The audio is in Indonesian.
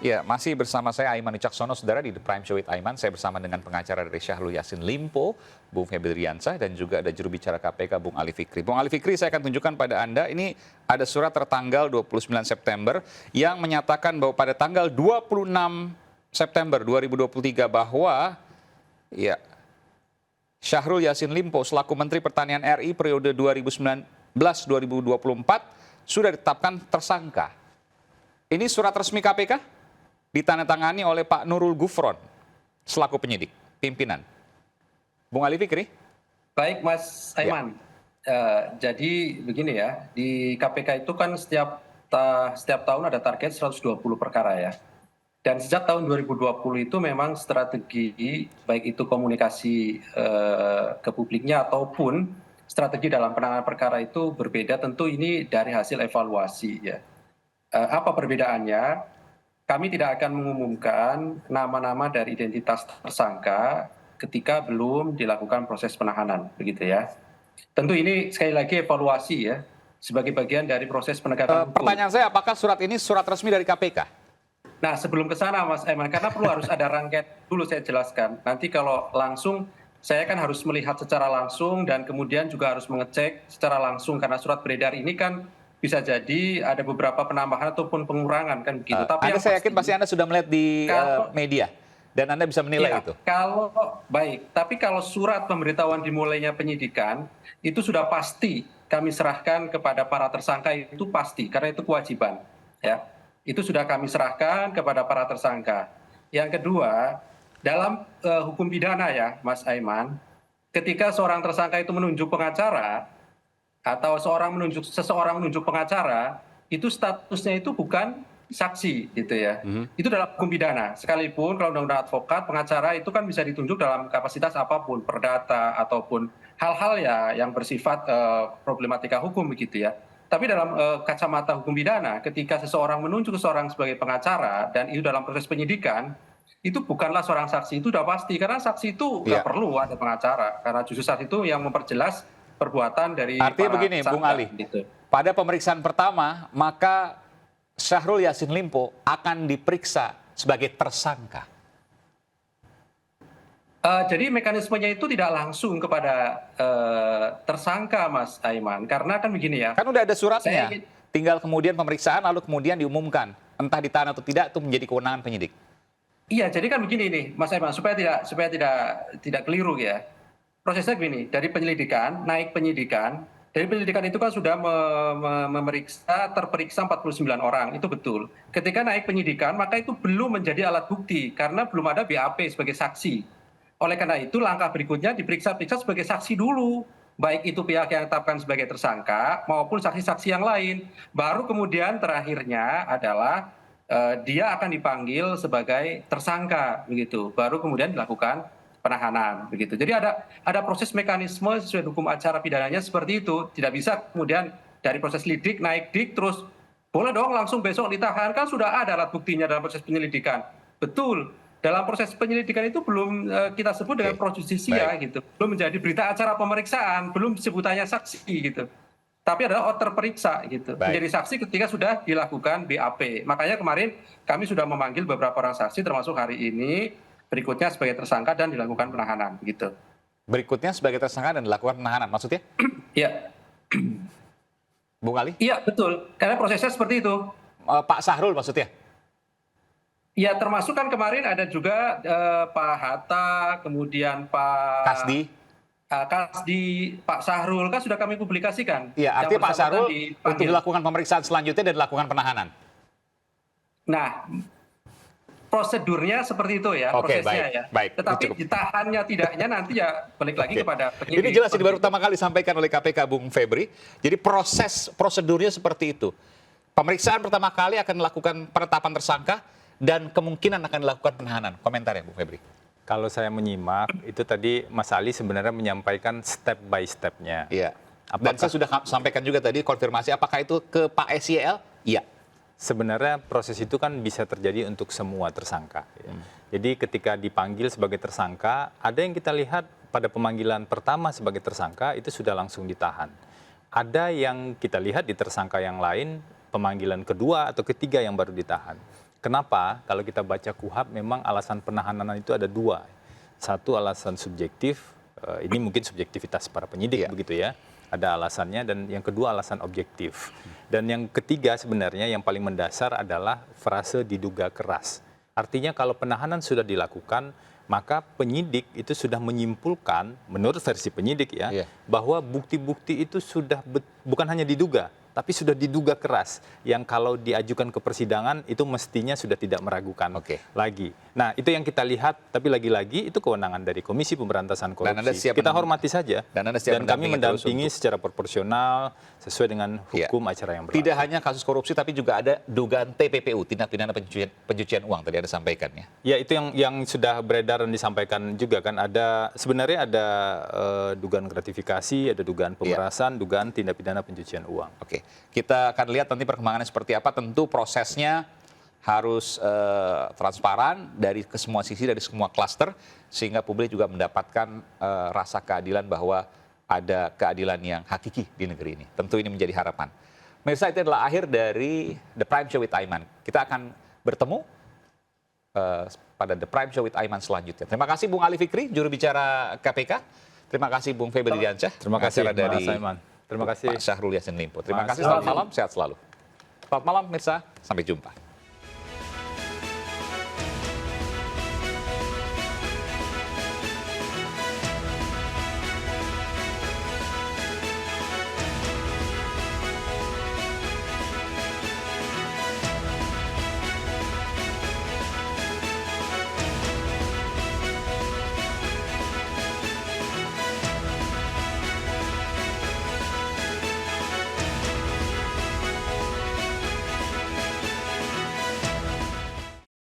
Ya, masih bersama saya Aiman Wicaksono, saudara, di The Prime Show with Aiman. Saya bersama dengan pengacara dari Syahrul Yassin Limpo, Bung Febri Diansah, dan juga ada juru bicara KPK, Bung Ali Fikri. Bung Ali Fikri, saya akan tunjukkan pada Anda, ini ada surat tertanggal 29 September yang menyatakan bahwa pada tanggal 26 September 2023 bahwa ya, Syahrul Yassin Limpo selaku Menteri Pertanian RI periode 2019-2024 sudah ditetapkan tersangka. Ini surat resmi KPK? Ditandatangani oleh Pak Nurul Gufron selaku penyidik, pimpinan. Bung Ali Fikri? Baik, Mas Aiman. Jadi begini ya, di KPK itu kan setiap tahun ada target 120 perkara ya. Dan sejak tahun 2020 itu memang strategi, baik itu komunikasi ke publiknya ataupun strategi dalam penanganan perkara itu berbeda. Tentu ini dari hasil evaluasi ya. Apa perbedaannya? Kami tidak akan mengumumkan nama-nama dari identitas tersangka ketika belum dilakukan proses penahanan, begitu ya. Tentu ini sekali lagi evaluasi ya, sebagai bagian dari proses penegakan hukum. Pertanyaan saya, apakah surat ini surat resmi dari KPK? Nah, sebelum ke sana Mas Aiman, karena perlu harus ada rangkaian dulu saya jelaskan. Nanti kalau langsung, saya kan harus melihat secara langsung dan kemudian juga harus mengecek secara langsung, karena surat beredar ini kan bisa jadi ada beberapa penambahan ataupun pengurangan kan begitu. Tapi saya yakin pasti Anda sudah melihat di media dan Anda bisa menilai itu. Tapi kalau surat pemberitahuan dimulainya penyidikan itu sudah pasti kami serahkan kepada para tersangka, itu pasti karena itu kewajiban ya. Itu sudah kami serahkan kepada para tersangka. Yang kedua, dalam hukum pidana ya Mas Aiman, ketika seorang tersangka itu menunjuk pengacara atau seseorang menunjuk pengacara, itu statusnya itu bukan saksi gitu ya. Itu dalam hukum pidana. Sekalipun kalau undang-undang advokat, pengacara itu kan bisa ditunjuk dalam kapasitas apapun, perdata ataupun hal-hal ya yang bersifat problematika hukum begitu ya. Tapi dalam kacamata hukum pidana, ketika seseorang menunjuk seseorang sebagai pengacara dan itu dalam proses penyidikan, itu bukanlah seorang saksi, itu sudah pasti. Karena saksi itu nggak perlu ada pengacara. Karena justru saksi itu yang memperjelas perbuatan dari artinya begini, Bung Ali, gitu. Pada pemeriksaan pertama, maka Syahrul Yassin Limpo akan diperiksa sebagai tersangka. Jadi mekanismenya itu tidak langsung kepada tersangka, Mas Aiman. Karena kan begini ya. Kan udah ada suratnya. Tinggal kemudian pemeriksaan, lalu kemudian diumumkan. Entah ditahan atau tidak, itu menjadi kewenangan penyidik. Iya, jadi kan begini nih, Mas Aiman, supaya tidak keliru ya. Prosesnya begini, dari penyelidikan, naik penyidikan, dari penyelidikan itu kan sudah terperiksa 49 orang, itu betul. Ketika naik penyidikan, maka itu belum menjadi alat bukti, karena belum ada BAP sebagai saksi. Oleh karena itu, langkah berikutnya diperiksa sebagai saksi dulu, baik itu pihak yang ditetapkan sebagai tersangka, maupun saksi-saksi yang lain. Baru kemudian terakhirnya adalah dia akan dipanggil sebagai tersangka, begitu. Baru kemudian dilakukan penahanan begitu. Jadi ada proses mekanisme sesuai hukum acara pidananya seperti itu. Tidak bisa kemudian dari proses lidik naik dik terus boleh dong langsung besok ditahan, kan sudah ada alat buktinya dalam proses penyelidikan. Betul. Dalam proses penyelidikan itu belum kita sebut dengan pro justisia gitu. Belum menjadi berita acara pemeriksaan, belum sebutannya saksi gitu. Tapi adalah terperiksa gitu. Menjadi saksi ketika sudah dilakukan BAP. Makanya kemarin kami sudah memanggil beberapa orang saksi termasuk hari ini. Berikutnya sebagai tersangka dan dilakukan penahanan, gitu. Berikutnya sebagai tersangka dan dilakukan penahanan, maksudnya? Iya. Bung Ali? Iya, betul. Karena prosesnya seperti itu. Pak Syahrul maksudnya? Iya, termasuk kan kemarin ada juga Pak Hatta, kemudian Pak Kasdi, Pak Syahrul, kan sudah kami publikasikan. Iya, artinya Pak Syahrul untuk dilakukan pemeriksaan selanjutnya dan dilakukan penahanan? Nah, prosedurnya seperti itu ya, prosesnya ya. Tetapi ditahannya tidaknya nanti ya balik lagi kepada penyidik. Ini jelas ini baru pertama kali disampaikan oleh KPK, Bung Febri. Jadi prosedurnya seperti itu. Pemeriksaan pertama kali akan dilakukan penetapan tersangka dan kemungkinan akan dilakukan penahanan. Komentarnya, Bung Febri. Kalau saya menyimak, itu tadi Mas Ali sebenarnya menyampaikan step by step-nya. Iya. Dan saya sudah sampaikan juga tadi konfirmasi apakah itu ke Pak SYL? Iya. Sebenarnya proses itu kan bisa terjadi untuk semua tersangka. Jadi ketika dipanggil sebagai tersangka, ada yang kita lihat pada pemanggilan pertama sebagai tersangka itu sudah langsung ditahan. Ada yang kita lihat di tersangka yang lain, pemanggilan kedua atau ketiga yang baru ditahan. Kenapa? Kalau kita baca KUHP memang alasan penahanan itu ada dua. Satu alasan subjektif, ini mungkin subjektivitas para penyidik begitu ya. Ada alasannya, dan yang kedua alasan objektif. Dan yang ketiga sebenarnya yang paling mendasar adalah frase diduga keras. Artinya kalau penahanan sudah dilakukan, maka penyidik itu sudah menyimpulkan, menurut versi penyidik ya, bahwa bukti-bukti itu sudah bukan hanya diduga, tapi sudah diduga keras, yang kalau diajukan ke persidangan itu mestinya sudah tidak meragukan lagi. Nah, itu yang kita lihat, tapi lagi-lagi itu kewenangan dari Komisi Pemberantasan Korupsi. Kita hormati saja, dan kami mendampingi secara proporsional sesuai dengan hukum acara yang berlaku. Tidak hanya kasus korupsi, tapi juga ada dugaan TPPU, tindak pidana pencucian uang, tadi ada sampaikan ya. Ya, itu yang sudah beredar dan disampaikan juga kan, ada sebenarnya ada dugaan gratifikasi, ada dugaan pemerasan, dugaan tindak pidana pencucian uang. Oke, kita akan lihat nanti perkembangannya seperti apa. Tentu prosesnya harus transparan dari semua sisi, dari semua klaster, sehingga publik juga mendapatkan rasa keadilan bahwa ada keadilan yang hakiki di negeri ini. Tentu ini menjadi harapan. Mirsa, itu adalah akhir dari The Prime Show with Aiman. Kita akan bertemu pada The Prime Show with Aiman selanjutnya. Terima kasih Bung Ali Fikri, juru bicara KPK. Terima kasih Bung Febri Diansyah. Terima kasih dari Mas Aiman. Terima kasih Pak Syahrul Yassin Limpo. Terima kasih, selamat malam, sehat selalu. Selamat malam Mirsa, sampai jumpa.